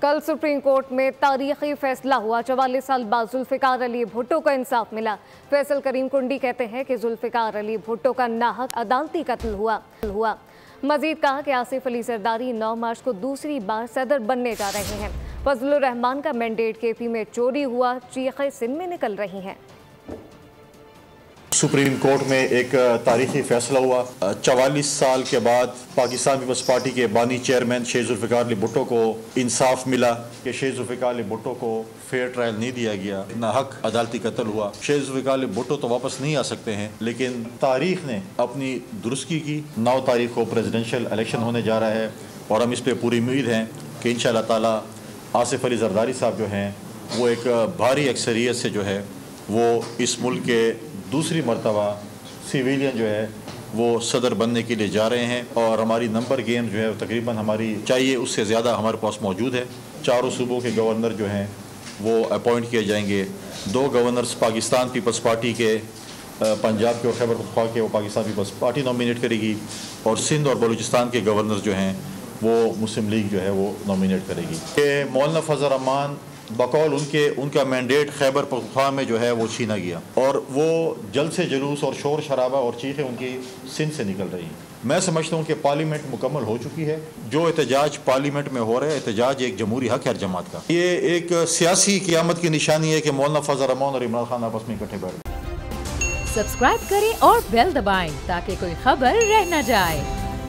कल supreme court में तारीखी फैसला हुआ। 44 साल बाद जुल्फिकार अली भुट्टो को इंसाफ मिला। फैसल करीम कुंडी कहते हैं कि जुल्फिकार अली भुट्टो का नाहक अदालती कत्ल हुआ। मजीद कहा कि आसिफ अली जरदारी 9 मार्च को दूसरी बार सदर बनने जा रहे हैं। फजलुर रहमान का मैंडेट केपी में चोरी हुआ, चीखें सिंध में निकल रही हैं। सुप्रीम कोर्ट में एक तारीखी फैसला हुआ। 44 साल के बाद पाकिस्तान पीपल्स पार्टी के बानी चेयरमैन शेख जुल्फिकार अली भुट्टो को इंसाफ मिला कि शेख जुल्फिकार अली भुट्टो को फेयर ट्रायल नहीं दिया गया, नाहक अदालती कत्ल हुआ। शेख जुल्फिकार अली भुट्टो तो वापस नहीं आ सकते हैं, लेकिन तारीख ने अपनी दुरुस्ती की। 9 तारीख को प्रेसिडेंशियल इलेक्शन होने जा रहा है और हम इस पर पूरी उम्मीद हैं कि इंशाअल्लाह ताला आसिफ अली जरदारी साहब जो हैं वो एक भारी अक्सरियत से जो है वो इस मुल्क के दूसरी मरतबा सिविलियन जो है वो सदर बनने के लिए जा रहे हैं। और हमारी नंबर गेम जो है तकरीबन हमारी चाहिए उससे ज़्यादा हमारे पास मौजूद है। 4 सूबों के गवर्नर जो हैं वो अपॉइंट किए जाएंगे। 2 गवर्नर्स पाकिस्तान पीपल्स पार्टी के, पंजाब के और खैबर पख्तूनख्वा के वो पाकिस्तान पीपल्स पार्टी नॉमिनेट करेगी, और सिंध और बलूचिस्तान के गवर्नर जो हैं वो मुस्लिम लीग जो है वो नॉमिनेट करेगी। ये मौलाना फजल रहमान बकौल उनका मैंडेट खैबर पख्तूनख्वा में जो है वो छीना गया, और वो जल्द से जुलूस और शोर शराबा और चीखें उनकी सिंध से निकल रही हैं। मैं समझता हूँ कि पार्लियामेंट मुकम्मल हो चुकी है। जो एहतजाज पार्लियामेंट में हो रहा है, एहतजाज एक जमहूरी हक है हर जमात का। ये एक सियासी क़यामत की निशानी है कि मौलाना फजल रहमान और इमरान खान आपस में इकट्ठे बैठ। सब्सक्राइब करें और बेल दबाएं ताकि कोई खबर रह न जाए।